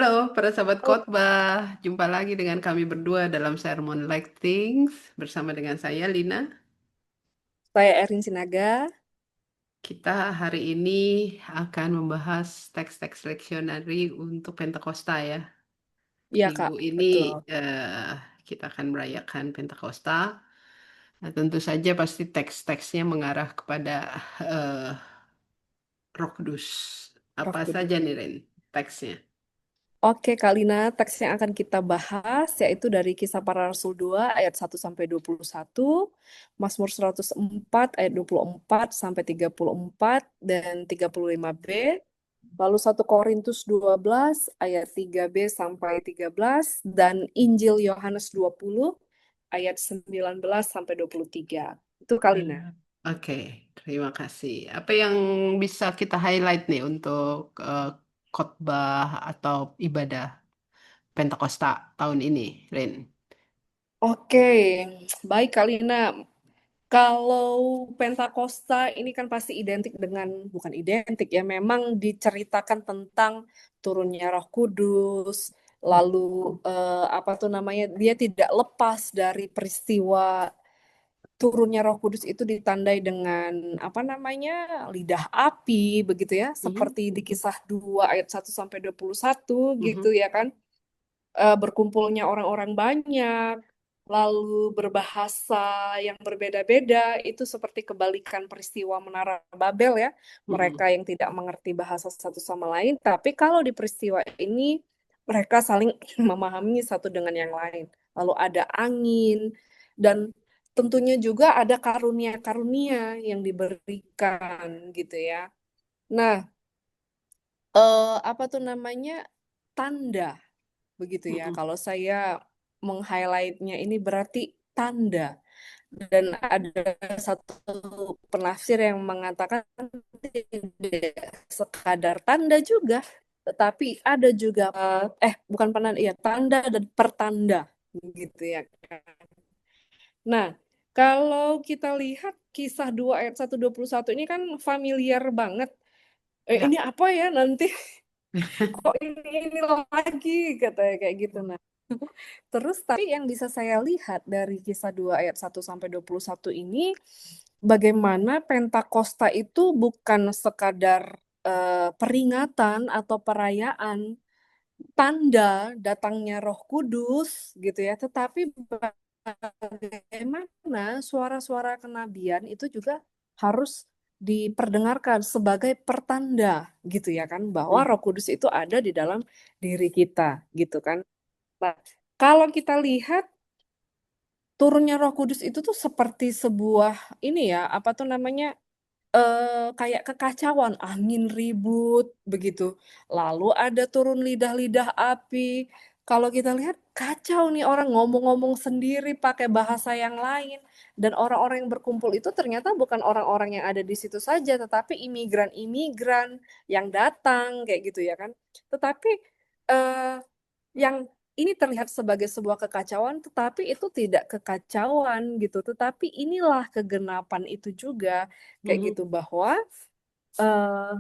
Halo para sahabat Halo, khotbah, jumpa lagi dengan kami berdua dalam Sermon Like Things bersama dengan saya Lina. saya Erin Sinaga. Kita hari ini akan membahas teks-teks leksionari untuk Pentakosta ya. Iya, Minggu Kak, ini betul. eh, kita akan merayakan Pentakosta. Nah, tentu saja pasti teks-teksnya mengarah kepada eh, Roh Kudus. Roh Apa Kudus. saja nih Ren teksnya? Oke, Kak Lina, teks yang akan kita bahas yaitu dari Kisah Para Rasul 2 ayat 1 sampai 21, Mazmur 104 ayat 24 sampai 34 dan 35b, lalu 1 Korintus 12 ayat 3b sampai 13 dan Injil Yohanes 20 ayat 19 sampai 23. Itu Kak Lina. Oke, terima kasih. Apa yang bisa kita highlight nih untuk khotbah atau ibadah Pentakosta tahun ini, Rin? Oke, baik Kak Lina. Kalau Pentakosta ini kan pasti identik dengan, bukan identik ya, memang diceritakan tentang turunnya Roh Kudus, lalu apa tuh namanya, dia tidak lepas dari peristiwa turunnya Roh Kudus itu ditandai dengan apa namanya, lidah api begitu ya, Mhm, seperti di Kisah 2 ayat 1 sampai 21 gitu mhm, ya kan. Berkumpulnya orang-orang banyak, lalu berbahasa yang berbeda-beda, itu seperti kebalikan peristiwa Menara Babel ya. Mereka mhm, yang tidak mengerti bahasa satu sama lain, tapi kalau di peristiwa ini mereka saling memahami satu dengan yang lain. Lalu ada angin dan tentunya juga ada karunia-karunia yang diberikan gitu ya. Nah, apa tuh namanya? Tanda begitu ya. mhm, Kalau saya meng-highlight-nya ini berarti tanda. Dan ada satu penafsir yang mengatakan tidak sekadar tanda juga, tetapi ada juga bukan penanda, ya tanda dan pertanda gitu ya kan. Nah, kalau kita lihat kisah 2 ayat 1 21 ini kan familiar banget. ya. Ini apa ya nanti kok ini lagi katanya kayak gitu. Nah, terus tapi yang bisa saya lihat dari Kisah 2 ayat 1 sampai 21 ini bagaimana Pentakosta itu bukan sekadar peringatan atau perayaan tanda datangnya Roh Kudus gitu ya, tetapi bagaimana suara-suara kenabian itu juga harus diperdengarkan sebagai pertanda gitu ya kan, bahwa Mhm, Roh Kudus itu ada di dalam diri kita gitu kan. Nah, kalau kita lihat turunnya Roh Kudus itu tuh seperti sebuah ini ya, apa tuh namanya, kayak kekacauan, angin ribut begitu, lalu ada turun lidah-lidah api. Kalau kita lihat kacau nih, orang ngomong-ngomong sendiri pakai bahasa yang lain, dan orang-orang yang berkumpul itu ternyata bukan orang-orang yang ada di situ saja, tetapi imigran-imigran yang datang kayak gitu ya kan. Tetapi, eee, yang ini terlihat sebagai sebuah kekacauan, tetapi itu tidak kekacauan gitu, tetapi inilah kegenapan itu juga. Kayak mhm, gitu bahwa eh,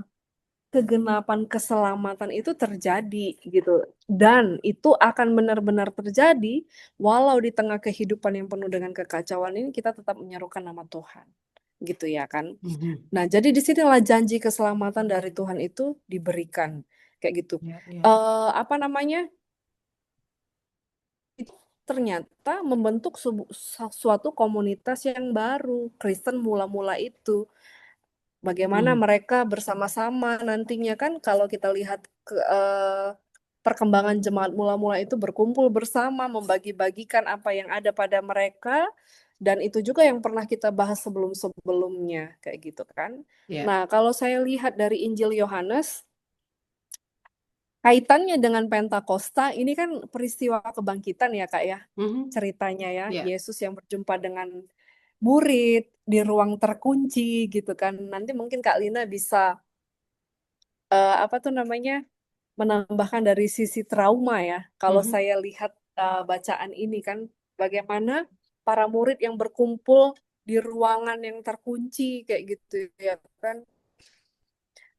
kegenapan keselamatan itu terjadi gitu, dan itu akan benar-benar terjadi walau di tengah kehidupan yang penuh dengan kekacauan ini kita tetap menyerukan nama Tuhan gitu ya kan. mhm. Nah, jadi disinilah janji keselamatan dari Tuhan itu diberikan kayak gitu. Ya, ya. Apa namanya, itu ternyata membentuk suatu komunitas yang baru, Kristen mula-mula itu. Bagaimana Mhm, mereka bersama-sama nantinya kan kalau kita lihat perkembangan jemaat mula-mula itu berkumpul bersama, membagi-bagikan apa yang ada pada mereka, dan itu juga yang pernah kita bahas sebelum-sebelumnya, kayak gitu kan. ya. Nah, kalau saya lihat dari Injil Yohanes, kaitannya dengan Pentakosta, ini kan peristiwa kebangkitan ya Kak ya, Mhm, ceritanya ya. ya. Yesus yang berjumpa dengan murid di ruang terkunci gitu kan. Nanti mungkin Kak Lina bisa apa tuh namanya, menambahkan dari sisi trauma ya. Kalau Mhm, saya lihat bacaan ini kan, bagaimana para murid yang berkumpul di ruangan yang terkunci kayak gitu ya kan,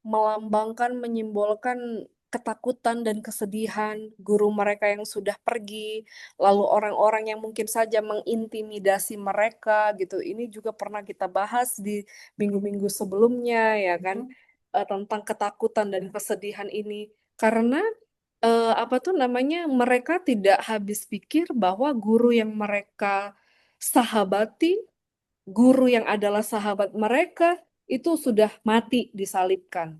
melambangkan, menyimbolkan ketakutan dan kesedihan guru mereka yang sudah pergi, lalu orang-orang yang mungkin saja mengintimidasi mereka gitu. Ini juga pernah kita bahas di minggu-minggu sebelumnya ya kan, tentang ketakutan dan kesedihan ini. Karena apa tuh namanya, mereka tidak habis pikir bahwa guru yang mereka sahabati, guru yang adalah sahabat mereka itu sudah mati disalibkan.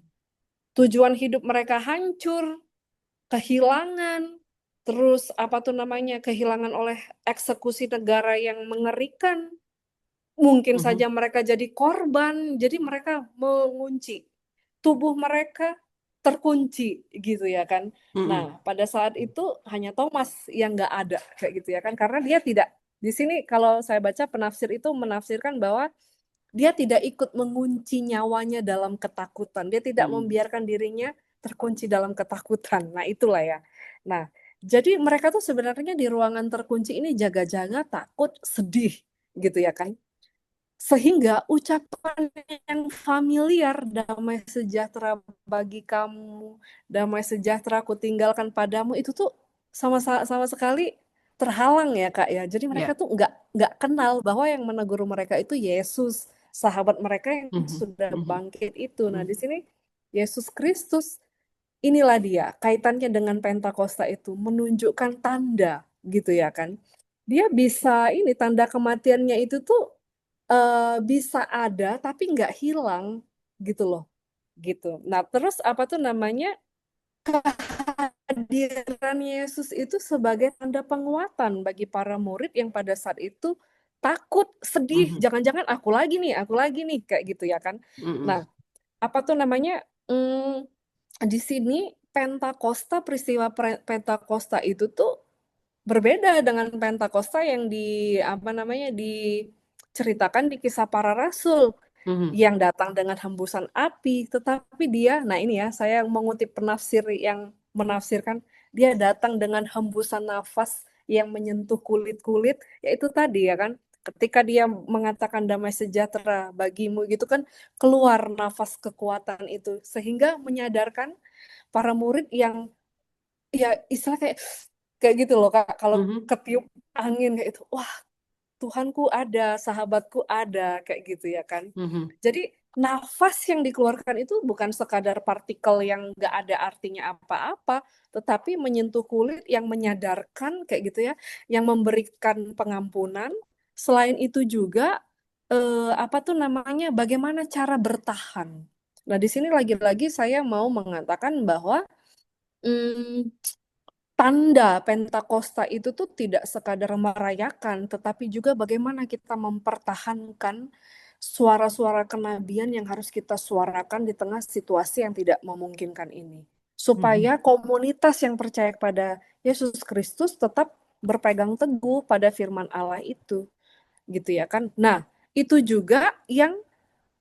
Tujuan hidup mereka hancur, kehilangan, terus apa tuh namanya, kehilangan oleh eksekusi negara yang mengerikan. Mungkin saja Mhm. mereka jadi korban, jadi mereka mengunci. Tubuh mereka terkunci gitu ya kan. Mhm. Nah, pada saat itu hanya Thomas yang nggak ada kayak gitu ya kan. Karena dia tidak, di sini kalau saya baca penafsir itu menafsirkan bahwa dia tidak ikut mengunci nyawanya dalam ketakutan. Dia tidak Mhm. membiarkan dirinya terkunci dalam ketakutan. Nah, itulah ya. Nah, jadi mereka tuh sebenarnya di ruangan terkunci ini jaga-jaga, takut, sedih gitu ya kan. Sehingga ucapan yang familiar, damai sejahtera bagi kamu, damai sejahtera aku tinggalkan padamu, itu tuh sama sekali terhalang ya Kak ya. Jadi mereka Ya. tuh nggak kenal bahwa yang menegur mereka itu Yesus, sahabat mereka yang Mhm. sudah Mhm. bangkit itu. Nah di Mhm. sini Yesus Kristus, inilah dia kaitannya dengan Pentakosta itu menunjukkan tanda gitu ya kan. Dia bisa ini tanda kematiannya itu tuh bisa ada tapi nggak hilang gitu loh gitu. Nah terus apa tuh namanya, kehadiran Yesus itu sebagai tanda penguatan bagi para murid yang pada saat itu takut, sedih, Mhm. jangan-jangan aku lagi nih kayak gitu ya kan. Mhm. Nah apa tuh namanya, di sini Pentakosta, peristiwa Pentakosta itu tuh berbeda dengan Pentakosta yang apa namanya, diceritakan di Kisah Para Rasul, Mhm. yang datang dengan hembusan api, tetapi dia, nah ini ya, saya mengutip penafsir yang menafsirkan, dia datang dengan hembusan nafas yang menyentuh kulit-kulit, yaitu tadi ya kan, ketika dia mengatakan damai sejahtera bagimu gitu kan, keluar nafas kekuatan itu, sehingga menyadarkan para murid yang ya istilah kayak gitu loh Kak, kalau Mhm. ketiup angin kayak itu, wah Tuhanku ada, sahabatku ada, kayak gitu ya kan. Mhm. Jadi nafas yang dikeluarkan itu bukan sekadar partikel yang nggak ada artinya apa-apa, tetapi menyentuh kulit yang menyadarkan kayak gitu ya, yang memberikan pengampunan. Selain itu juga apa tuh namanya, bagaimana cara bertahan. Nah, di sini lagi-lagi saya mau mengatakan bahwa mm, tanda Pentakosta itu tuh tidak sekadar merayakan, tetapi juga bagaimana kita mempertahankan suara-suara kenabian yang harus kita suarakan di tengah situasi yang tidak memungkinkan ini. Mhm. Supaya komunitas yang percaya kepada Yesus Kristus tetap berpegang teguh pada firman Allah itu, gitu ya kan. Nah, itu juga yang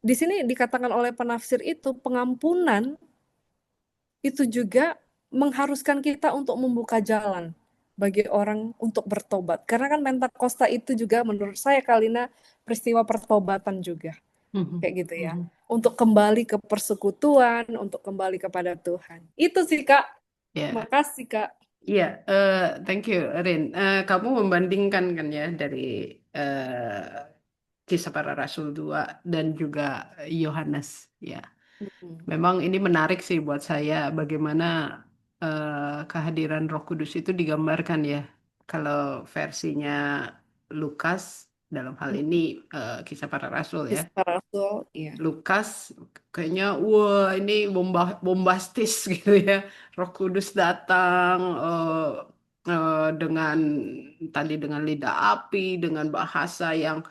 di sini dikatakan oleh penafsir itu, pengampunan itu juga mengharuskan kita untuk membuka jalan bagi orang untuk bertobat. Karena kan Pentakosta itu juga menurut saya Kalina peristiwa pertobatan juga. Mhm. Kayak gitu ya. Mhm. Untuk kembali ke persekutuan, untuk kembali kepada Tuhan. Itu sih Kak. Ya. Makasih Kak. Iya, thank you, Rin. Kamu membandingkan kan ya dari Kisah Para Rasul 2 dan juga Yohanes. Ya, Mm-mm. memang ini menarik sih buat saya bagaimana kehadiran Roh Kudus itu digambarkan ya. Kalau versinya Lukas dalam hal ini Mm-mm. Kisah Para Rasul ya. Kisah Rasul, iya. Lukas kayaknya wah ini bombastis gitu ya. Roh Kudus datang dengan tadi dengan lidah api, dengan bahasa yang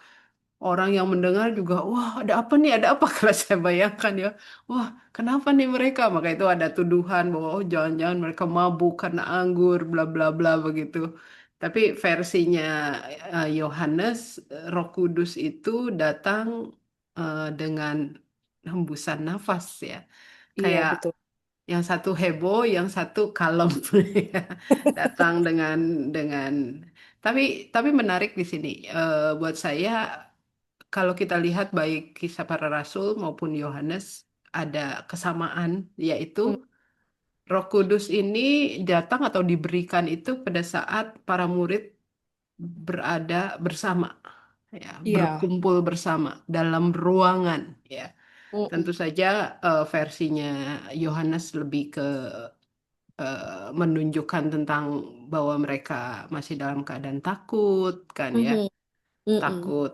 orang yang mendengar juga wah ada apa nih, ada apa kalau saya bayangkan ya. Wah, kenapa nih mereka? Maka itu ada tuduhan bahwa oh jangan-jangan mereka mabuk karena anggur bla bla bla begitu. Tapi versinya Yohanes, Roh Kudus itu datang dengan hembusan nafas ya. Iya, Kayak betul. yang satu heboh, yang satu kalem ya. Datang dengan tapi menarik di sini. Buat saya kalau kita lihat baik Kisah Para Rasul maupun Yohanes ada kesamaan yaitu Mm. Roh Kudus ini datang atau diberikan itu pada saat para murid berada bersama, ya, Iya. berkumpul bersama dalam ruangan, ya. Mm-mm. Tentu saja versinya Yohanes lebih ke menunjukkan tentang bahwa mereka masih dalam keadaan takut, kan ya, Mhm. Mm-mm. takut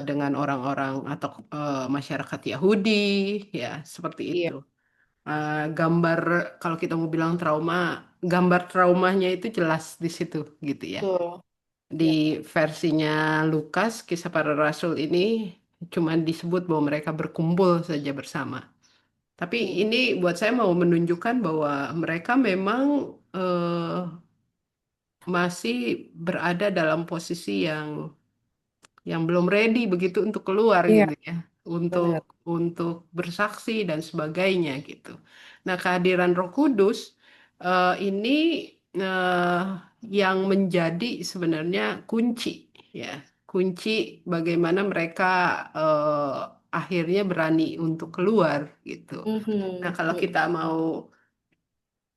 dengan orang-orang atau masyarakat Yahudi, ya, seperti Iya, itu. Gambar kalau kita mau bilang trauma, gambar traumanya itu jelas di situ, gitu ya. betul. Di Ya. versinya Lukas, Kisah Para Rasul ini cuma disebut bahwa mereka berkumpul saja bersama. Tapi Mm. ini buat saya mau menunjukkan bahwa mereka memang masih berada dalam posisi yang belum ready begitu untuk keluar Iya, gitu ya, untuk benar. bersaksi dan sebagainya gitu. Nah, kehadiran Roh Kudus ini eh, yang menjadi sebenarnya kunci, ya, kunci bagaimana mereka akhirnya berani untuk keluar gitu. Nah, Mhm. kalau kita Mm-mm. mau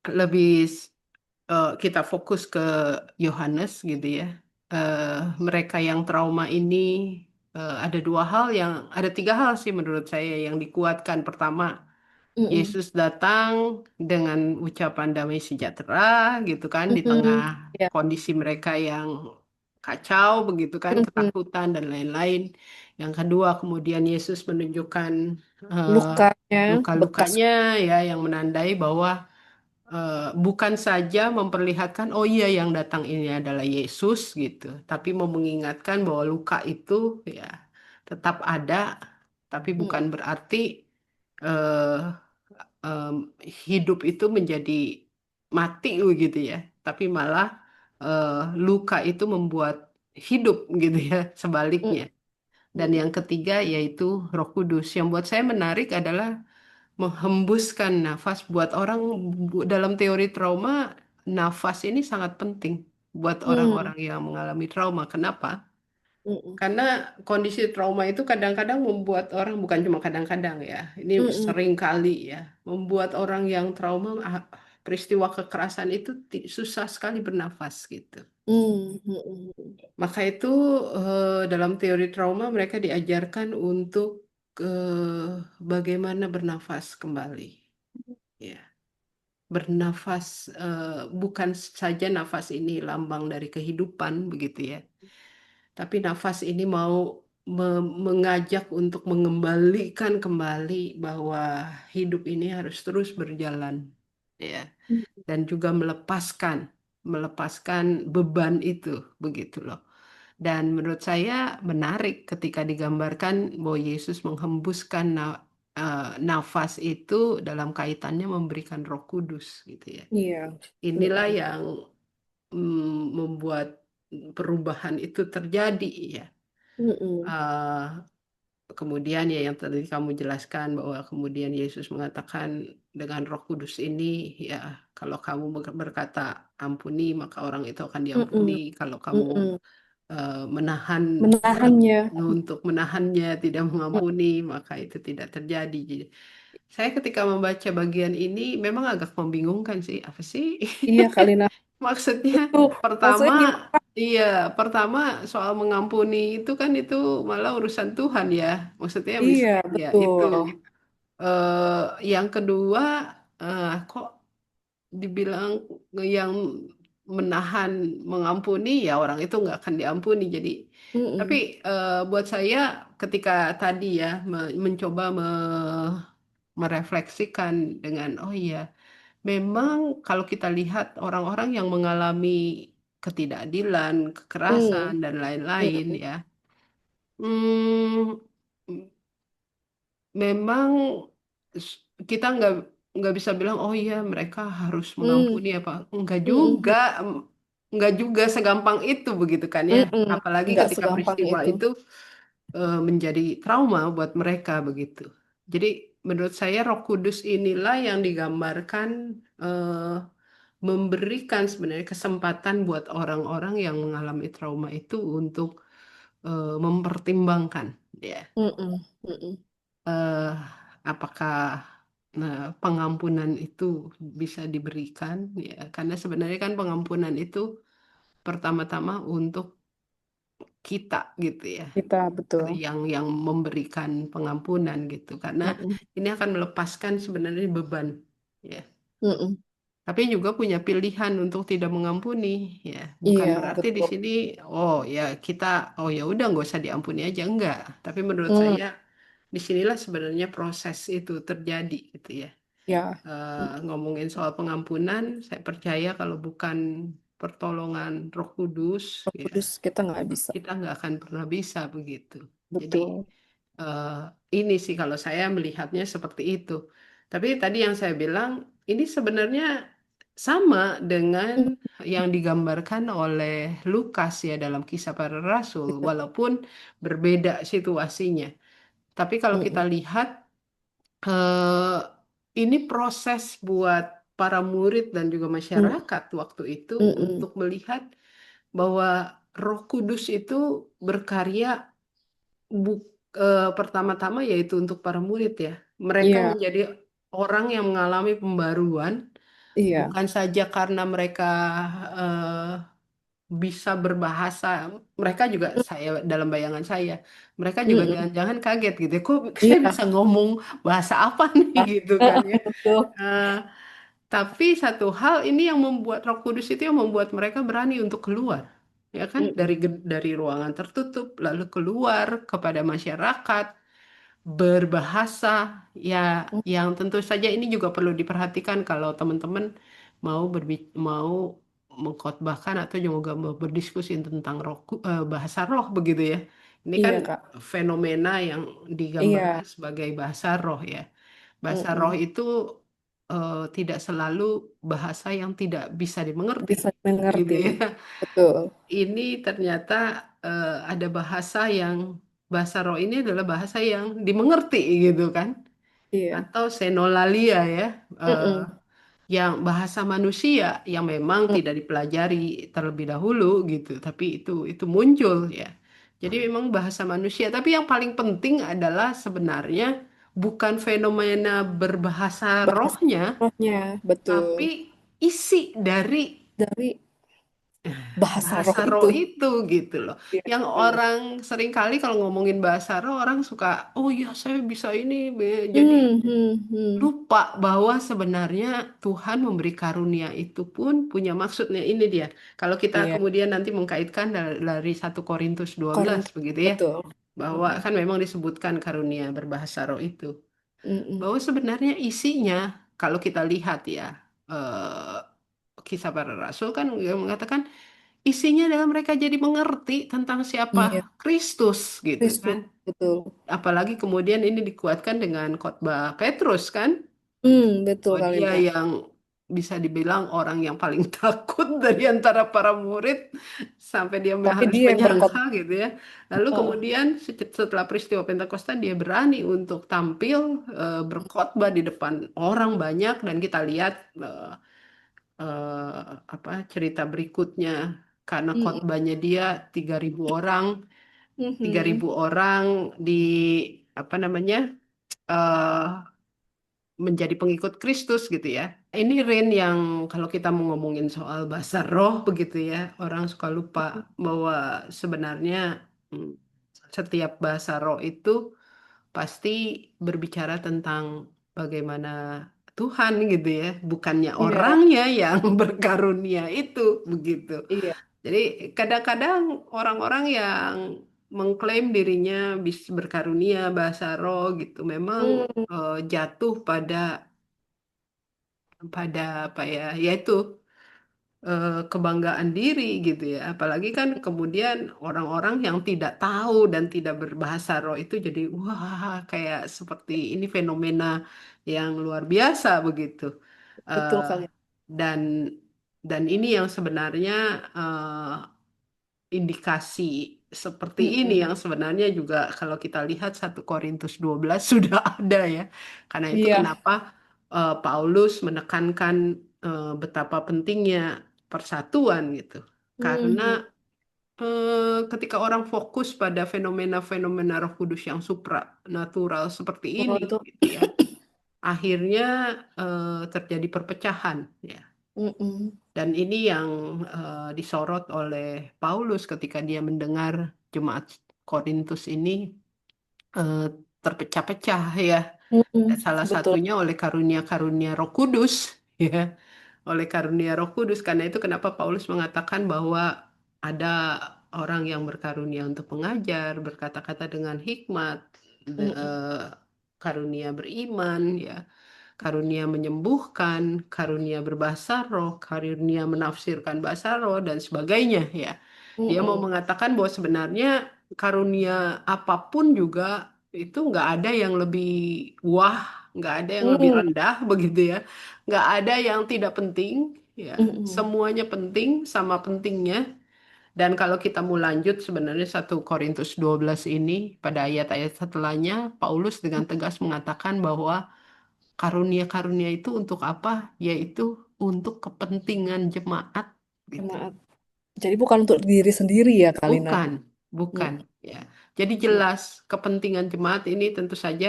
lebih kita fokus ke Yohanes gitu ya. Eh, Mereka yang trauma ini ada dua hal yang ada tiga hal sih menurut saya yang dikuatkan. Pertama, Mm-mm. Yesus datang dengan ucapan damai sejahtera gitu kan di tengah Mhm. Ya. kondisi mereka yang kacau begitu kan, Mhm. ketakutan dan lain-lain. Yang kedua, kemudian Yesus menunjukkan eh, Lukanya, bekas. luka-lukanya ya yang menandai bahwa bukan saja memperlihatkan oh iya yang datang ini adalah Yesus gitu, tapi mau mengingatkan bahwa luka itu ya tetap ada, tapi Mm. bukan berarti eh, em, hidup itu menjadi mati gitu ya, tapi malah eh, luka itu membuat hidup gitu ya, sebaliknya. Dan Mm. yang ketiga yaitu Roh Kudus. Yang buat saya menarik adalah menghembuskan nafas buat orang dalam teori trauma, nafas ini sangat penting buat Mm. orang-orang yang mengalami trauma. Kenapa? Mm. Karena kondisi trauma itu kadang-kadang membuat orang, bukan cuma kadang-kadang ya, ini Mm. sering kali ya, membuat orang yang trauma peristiwa kekerasan itu susah sekali bernafas gitu. Mm. Mm. Mm. Maka itu dalam teori trauma mereka diajarkan untuk bagaimana bernafas kembali. Ya, bernafas bukan saja nafas ini lambang dari kehidupan begitu ya, tapi nafas ini mau mengajak untuk mengembalikan kembali bahwa hidup ini harus terus berjalan, ya, dan juga melepaskan beban itu begitu loh. Dan menurut saya menarik ketika digambarkan bahwa Yesus menghembuskan nafas itu dalam kaitannya memberikan Roh Kudus gitu ya. Iya. Inilah Mm. yang membuat perubahan itu terjadi ya. Mm. Eh, Kemudian ya yang tadi kamu jelaskan bahwa kemudian Yesus mengatakan dengan Roh Kudus ini ya kalau kamu berkata ampuni maka orang itu akan diampuni. Mm. Kalau kamu Mm. menahan Menahannya. untuk menahannya tidak Mm. mengampuni maka itu tidak terjadi. Jadi saya ketika membaca bagian ini memang agak membingungkan sih apa sih Iya, Kalina. maksudnya. Itu Pertama, maksudnya gimana? iya, pertama soal mengampuni itu kan itu malah urusan Tuhan ya. Maksudnya Iya, ya itu. betul. Yang kedua, kok dibilang yang menahan mengampuni ya orang itu nggak akan diampuni. Jadi, tapi Mm. buat saya ketika tadi ya mencoba merefleksikan dengan oh iya. Memang kalau kita lihat orang-orang yang mengalami ketidakadilan, kekerasan, Mm. dan lain-lain Mm. ya, hmm, memang s- kita nggak bisa bilang oh iya mereka harus Mm. mengampuni apa nggak juga, Mm. nggak juga segampang itu begitu kan ya, Mm. apalagi Nggak ketika segampang peristiwa itu. itu menjadi trauma buat mereka begitu. Jadi menurut saya Roh Kudus inilah yang digambarkan memberikan sebenarnya kesempatan buat orang-orang yang mengalami trauma itu untuk mempertimbangkan ya Mm. Mm. eh, apakah pengampunan itu bisa diberikan ya, karena sebenarnya kan pengampunan itu pertama-tama untuk kita gitu ya, Kita betul. yang memberikan pengampunan gitu, karena Mm-mm. ini akan melepaskan sebenarnya beban ya. Mm-mm. Tapi juga punya pilihan untuk tidak mengampuni ya. Bukan Iya, berarti di betul. sini oh ya kita oh ya udah nggak usah diampuni aja enggak. Tapi menurut Mm, saya disinilah sebenarnya proses itu terjadi gitu ya. ya, Ngomongin soal pengampunan, saya percaya kalau bukan pertolongan Roh Kudus Roh ya Kudus kita nggak bisa. kita nggak akan pernah bisa begitu. Jadi Betul. eh, ini sih kalau saya melihatnya seperti itu. Tapi tadi yang saya bilang, ini sebenarnya sama dengan Mm, yang digambarkan oleh Lukas ya dalam Kisah Para Rasul, kita- walaupun berbeda situasinya. Tapi kalau kita mm-mm. lihat, eh, ini proses buat para murid dan juga Mm, masyarakat waktu itu mm-mm. untuk melihat bahwa Roh Kudus itu berkarya pertama-tama yaitu untuk para murid ya. Mereka Iya, menjadi orang yang mengalami pembaruan iya. bukan saja karena mereka eh, bisa berbahasa, mereka juga Mm, saya dalam bayangan saya, mereka juga mm-mm. jangan-jangan kaget gitu. Ya, kok saya Iya. bisa ngomong bahasa apa nih gitu kan ya. Betul. Eh, tapi satu hal ini yang membuat Roh Kudus itu yang membuat mereka berani untuk keluar. Ya kan Mm-mm. dari ruangan tertutup lalu keluar kepada masyarakat berbahasa ya yang tentu saja ini juga perlu diperhatikan kalau teman-teman mau mengkhotbahkan atau juga mau berdiskusi tentang bahasa roh begitu ya. Ini kan Iya, Kak. fenomena yang Iya. digambarkan sebagai bahasa roh ya. Bahasa roh Mm-mm. itu tidak selalu bahasa yang tidak bisa dimengerti Bisa gitu mengerti. ya. Betul. Ini ternyata ada bahasa roh ini adalah bahasa yang dimengerti gitu kan, Iya. atau senolalia ya, eh, Mm-mm. yang bahasa manusia yang memang Mm, tidak dipelajari terlebih dahulu gitu, tapi itu muncul ya. Jadi memang bahasa manusia, tapi yang paling penting adalah sebenarnya bukan fenomena berbahasa bahasa rohnya, rohnya. Betul. tapi isi dari Dari bahasa roh bahasa roh itu. itu gitu loh. Iya, Yang benar. orang seringkali kalau ngomongin bahasa roh orang suka, oh ya saya bisa ini, jadi lupa bahwa sebenarnya Tuhan memberi karunia itu pun punya maksudnya. Ini dia. Kalau kita Iya. kemudian nanti mengkaitkan dari 1 Korintus 12 Korintus. begitu ya, Betul. bahwa Mm-mm. kan memang disebutkan karunia berbahasa roh itu. Mm-mm. Bahwa sebenarnya isinya kalau kita lihat ya, kisah para rasul kan yang mengatakan isinya adalah mereka jadi mengerti tentang siapa Iya. Kristus gitu kan. Kristus. Betul. Apalagi kemudian ini dikuatkan dengan khotbah Petrus kan. Betul Oh, kali, dia Mbak. yang bisa dibilang orang yang paling takut dari antara para murid sampai dia Tapi harus dia yang menyangka berkhotbah. gitu ya. Lalu kemudian setelah peristiwa Pentakosta dia berani untuk tampil berkhotbah di depan orang banyak dan kita lihat apa cerita berikutnya karena Mm-mm. khotbahnya dia 3.000 orang, tiga Mhm. ribu orang di apa namanya eh, menjadi pengikut Kristus gitu ya. Ini Rin yang kalau kita mau ngomongin soal bahasa roh begitu ya, orang suka lupa bahwa sebenarnya mm, setiap bahasa roh itu pasti berbicara tentang bagaimana Tuhan gitu ya, bukannya Iya, orangnya yang berkarunia itu begitu. iya. Jadi kadang-kadang orang-orang yang mengklaim dirinya bisa berkarunia bahasa roh gitu, memang Hmm, jatuh pada pada apa ya, yaitu kebanggaan diri gitu ya. Apalagi kan kemudian orang-orang yang tidak tahu dan tidak berbahasa roh itu jadi wah kayak seperti ini fenomena yang luar biasa begitu. betul Eh, kali. dan dan ini yang sebenarnya indikasi seperti ini Mm-mm. yang sebenarnya juga kalau kita lihat 1 Korintus 12 sudah ada ya. Karena itu Iya. kenapa Paulus menekankan betapa pentingnya persatuan gitu. Karena Mhm. ketika orang fokus pada fenomena-fenomena Roh Kudus yang supranatural seperti Oh, ini itu gitu ya, akhirnya terjadi perpecahan ya. Mm-mm. Dan ini yang disorot oleh Paulus ketika dia mendengar jemaat Korintus ini eh, terpecah-pecah ya. Mm-mm. Salah Betul. satunya oleh karunia-karunia Roh Kudus ya. Oleh karunia Roh Kudus. Karena itu kenapa Paulus mengatakan bahwa ada orang yang berkarunia untuk mengajar, berkata-kata dengan hikmat, Mm-mm. karunia beriman ya, karunia menyembuhkan, karunia berbahasa roh, karunia menafsirkan bahasa roh, dan sebagainya ya. Dia mau Mm-mm. mengatakan bahwa sebenarnya karunia apapun juga itu nggak ada yang lebih wah, nggak ada yang lebih Mm. rendah begitu ya, nggak ada yang tidak penting ya. Mm-mm. Semuanya penting sama pentingnya. Dan kalau kita mau lanjut sebenarnya 1 Korintus 12 ini pada ayat-ayat setelahnya Paulus dengan tegas mengatakan bahwa karunia-karunia itu untuk apa? Yaitu untuk kepentingan jemaat gitu. Jemaat. Jadi bukan untuk diri sendiri ya, Kalina. Bukan, bukan ya. Jadi Mm-mm. jelas kepentingan jemaat ini tentu saja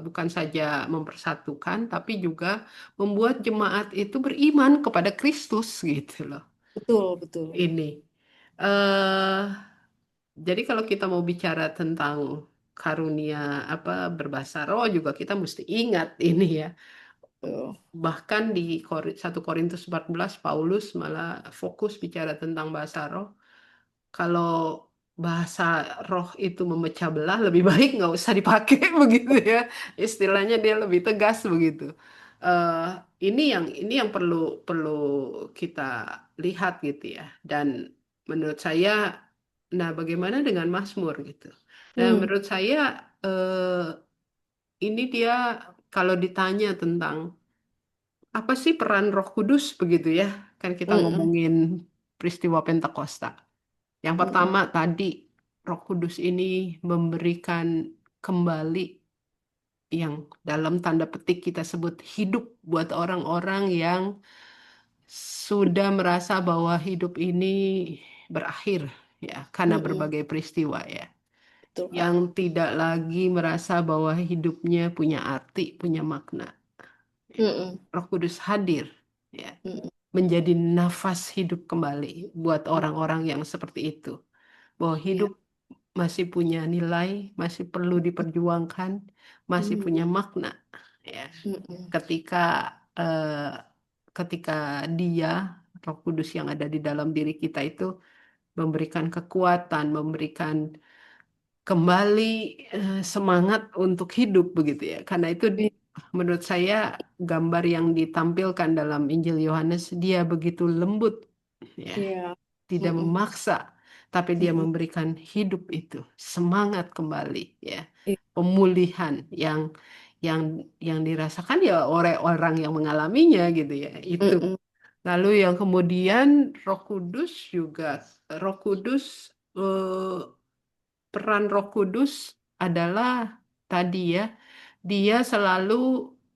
bukan saja mempersatukan tapi juga membuat jemaat itu beriman kepada Kristus gitu loh. Betul, betul. Ini eh jadi kalau kita mau bicara tentang karunia apa berbahasa roh juga kita mesti ingat ini ya. Betul. Bahkan di 1 Korintus 14 Paulus malah fokus bicara tentang bahasa roh. Kalau bahasa roh itu memecah belah, lebih baik nggak usah dipakai begitu ya. Istilahnya dia lebih tegas begitu. Eh, ini yang perlu perlu kita lihat gitu ya. Dan menurut saya, nah bagaimana dengan Mazmur gitu? Nah Hmm. menurut saya ini dia kalau ditanya tentang apa sih peran Roh Kudus begitu ya? Kan kita Mm-mm. ngomongin peristiwa Pentakosta. Yang Mm-mm. pertama tadi Roh Kudus ini memberikan kembali yang dalam tanda petik kita sebut hidup buat orang-orang yang sudah merasa bahwa hidup ini berakhir ya karena Mm-mm. berbagai peristiwa ya. Betul, Kak. Yang tidak lagi merasa bahwa hidupnya punya arti, punya makna. Ya. Mm-mm. Roh Kudus hadir ya Mm-mm. menjadi nafas hidup kembali buat orang-orang yang seperti itu. Bahwa Iya. hidup masih punya nilai, masih perlu diperjuangkan, masih punya Mm. makna. Ya, Mm-mm. ketika eh, ketika Dia, Roh Kudus yang ada di dalam diri kita itu memberikan kekuatan, memberikan kembali semangat untuk hidup begitu ya. Karena itu Iya. menurut saya gambar yang ditampilkan dalam Injil Yohanes dia begitu lembut ya, Iya. tidak Mm-mm. memaksa, tapi dia Mm-mm. memberikan hidup itu, semangat kembali ya, Iya. pemulihan yang yang dirasakan ya oleh orang yang mengalaminya gitu ya. Itu. Mm-mm. Lalu yang kemudian Roh Kudus juga Roh Kudus eh, peran Roh Kudus adalah tadi ya, dia selalu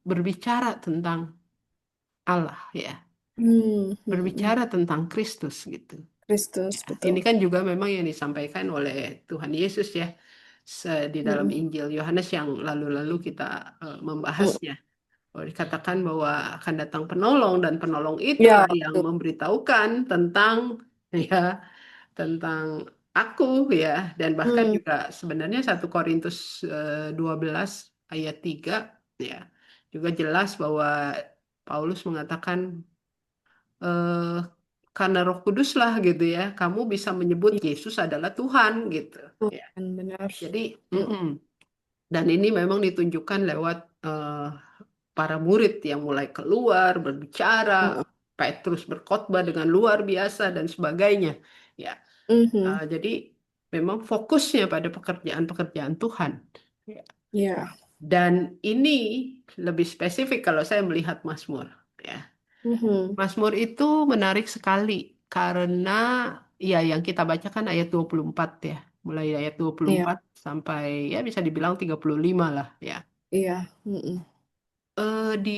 berbicara tentang Allah ya, Mm-mm. berbicara tentang Kristus gitu. Kristus, Ya, ini betul. kan juga memang yang disampaikan oleh Tuhan Yesus ya di dalam Mm-mm. Injil Yohanes yang lalu-lalu kita Mm. membahasnya. Bahwa dikatakan bahwa akan datang penolong dan penolong Ya, itulah yang betul. memberitahukan tentang ya tentang aku ya dan bahkan Mm. juga sebenarnya 1 Korintus 12 ayat 3 ya juga jelas bahwa Paulus mengatakan eh, karena Roh Kudus lah gitu ya kamu bisa menyebut Iya, Yesus adalah Tuhan gitu ya. Tuhan, benar. Jadi Mm. mm-mm. Dan ini memang ditunjukkan lewat para murid yang mulai keluar berbicara, Mm. Petrus berkhotbah dengan luar biasa dan sebagainya. Ya, Mhm. jadi memang fokusnya pada pekerjaan-pekerjaan Tuhan. Ya. Iya. Dan ini lebih spesifik kalau saya melihat Mazmur. Ya, Mhm. Mazmur itu menarik sekali karena ya yang kita bacakan ayat 24 ya, mulai ayat dua puluh Iya. empat sampai ya bisa dibilang 35 lah ya. Iya. Mm-mm. Di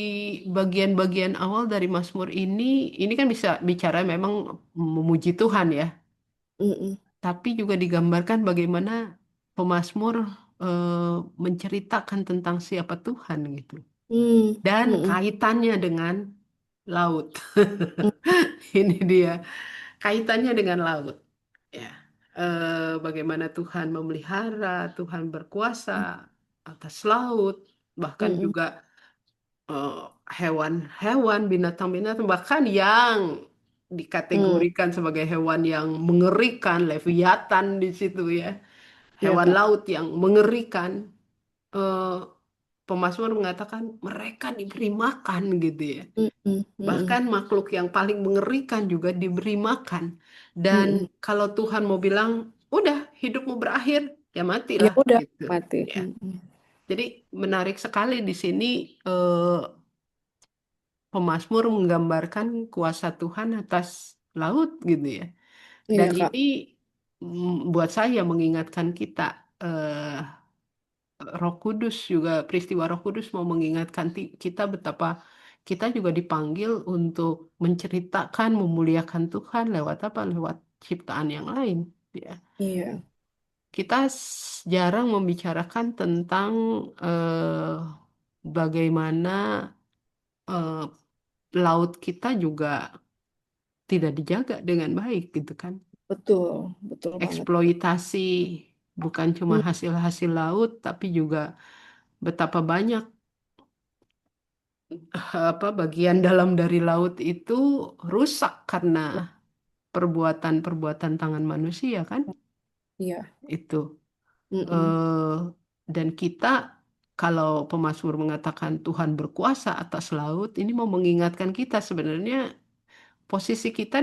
bagian-bagian awal dari Mazmur ini kan bisa bicara memang memuji Tuhan ya, Mm-mm. tapi juga digambarkan bagaimana pemazmur menceritakan tentang siapa Tuhan gitu. Hmm. dan Mm-mm. kaitannya dengan laut. Mm. Ini dia kaitannya dengan laut. Ya, bagaimana Tuhan memelihara, Tuhan berkuasa atas laut, bahkan Mm-mm. juga eh, hewan-hewan, binatang-binatang, bahkan yang Mm. dikategorikan sebagai hewan yang mengerikan, Leviathan di situ ya, Iya, hewan Kak. laut yang mengerikan. eh, Pemasmur mengatakan mereka diberi makan gitu ya. Mm-mm. Mm-mm. Bahkan makhluk yang paling mengerikan juga diberi makan. Dan Mm-mm. kalau Tuhan mau bilang, udah hidupmu berakhir, ya Ya matilah udah gitu. mati. Ya. Mm-mm. Jadi menarik sekali di sini pemazmur menggambarkan kuasa Tuhan atas laut gitu ya. Dan Iya, Kak. ini buat saya mengingatkan kita eh, Roh Kudus juga peristiwa Roh Kudus mau mengingatkan kita betapa kita juga dipanggil untuk menceritakan memuliakan Tuhan lewat apa? Lewat ciptaan yang lain ya. Iya, Kita jarang membicarakan tentang bagaimana eh, laut kita juga tidak dijaga dengan baik gitu kan. betul. Betul banget. Eksploitasi bukan cuma Mm. hasil-hasil laut tapi juga betapa banyak apa bagian dalam dari laut itu rusak karena perbuatan-perbuatan tangan manusia kan Iya. itu. Mm-mm. eh dan kita kalau pemazmur mengatakan Tuhan berkuasa atas laut ini mau mengingatkan kita sebenarnya posisi kita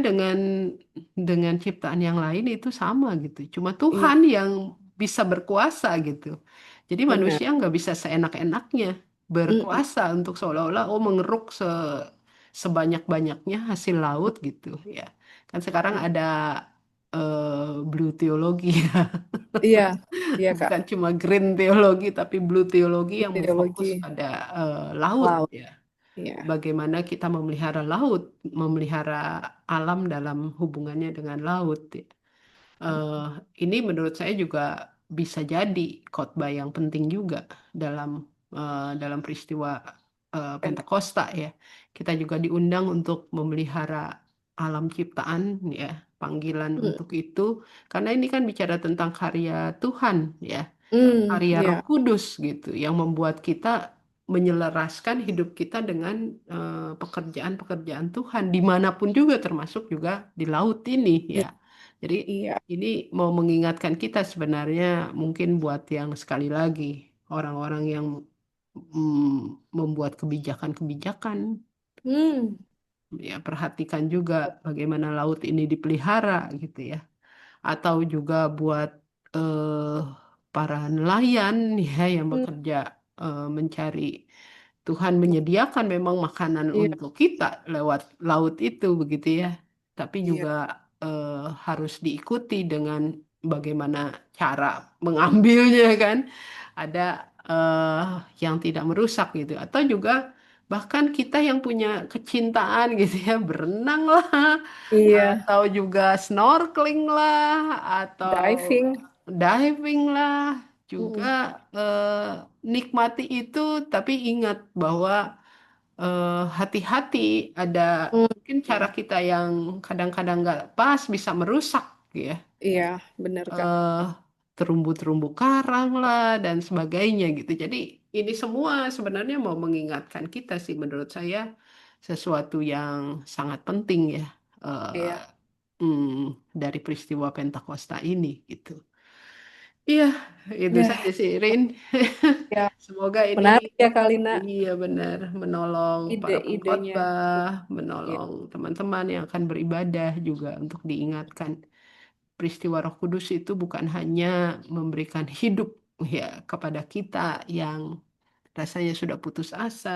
dengan ciptaan yang lain itu sama gitu. Cuma Iya, Tuhan yang bisa berkuasa gitu. Jadi benar. manusia nggak bisa seenak-enaknya Mm-mm. berkuasa untuk seolah-olah oh mengeruk sebanyak-banyaknya hasil laut gitu ya. Kan sekarang ada blue teologi ya. Iya, iya, Kak. Bukan cuma green teologi tapi blue teologi yang memfokus Ideologi pada laut laut. ya. Iya. Bagaimana kita memelihara laut, memelihara alam dalam hubungannya dengan laut. Ya. Eh, ini menurut saya juga bisa jadi khotbah yang penting juga dalam dalam peristiwa Pentakosta ya. Kita juga diundang untuk memelihara alam ciptaan ya, panggilan Mm. untuk itu karena ini kan bicara tentang karya Tuhan ya karya Roh Iya, Kudus gitu yang membuat kita menyelaraskan hidup kita dengan pekerjaan-pekerjaan Tuhan dimanapun juga termasuk juga di laut ini ya. iya, Jadi iya. ini mau mengingatkan kita sebenarnya mungkin buat yang sekali lagi orang-orang yang membuat kebijakan-kebijakan Hmm. ya perhatikan juga bagaimana laut ini dipelihara gitu ya atau juga buat eh, para nelayan ya yang Hmm. bekerja mencari Tuhan menyediakan memang makanan Iya, untuk kita lewat laut itu begitu ya. Tapi iya, juga harus diikuti dengan bagaimana cara mengambilnya kan. Ada eh, yang tidak merusak gitu atau juga bahkan kita yang punya kecintaan gitu ya berenang lah iya. atau juga snorkeling lah, atau Diving. diving lah, juga Mm-mm. nikmati itu, tapi ingat bahwa hati-hati ada mungkin cara Mm. kita yang kadang-kadang nggak pas bisa merusak ya. Iya, benar, Kak. eh Terumbu-terumbu karang lah dan sebagainya gitu. Jadi ini semua sebenarnya mau mengingatkan kita sih menurut saya sesuatu yang sangat penting ya. Iya. eh, dari peristiwa Pentakosta ini gitu. Iya, itu Ya, saja sih Rin. ya. Semoga ini Menarik ya, Kalina, iya benar menolong para ide-idenya. pengkhotbah, Iya. menolong teman-teman yang akan beribadah juga untuk diingatkan peristiwa Roh Kudus itu bukan hanya memberikan hidup ya kepada kita yang rasanya sudah putus asa,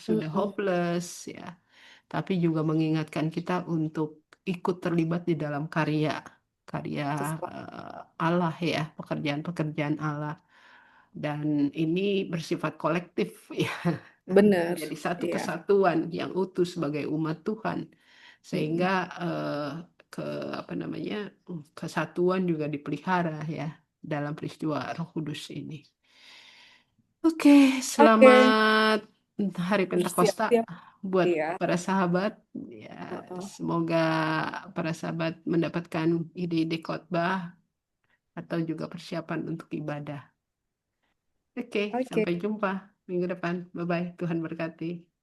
sudah Mm-mm. hopeless ya, tapi juga mengingatkan kita untuk ikut terlibat di dalam karya karya Sesat. Allah ya, pekerjaan-pekerjaan Allah dan ini bersifat kolektif ya, Benar. menjadi satu Iya. kesatuan yang utuh sebagai umat Tuhan sehingga Mm-mm. eh, ke apa namanya kesatuan juga dipelihara ya dalam peristiwa Roh Kudus ini. Oke, Oke. selamat hari Pentakosta bersiap-siap. buat Iya. para sahabat. Ya, Heeh. semoga para sahabat mendapatkan ide-ide khotbah atau juga persiapan untuk ibadah. Oke, Oke. sampai jumpa minggu depan. Bye-bye. Tuhan berkati.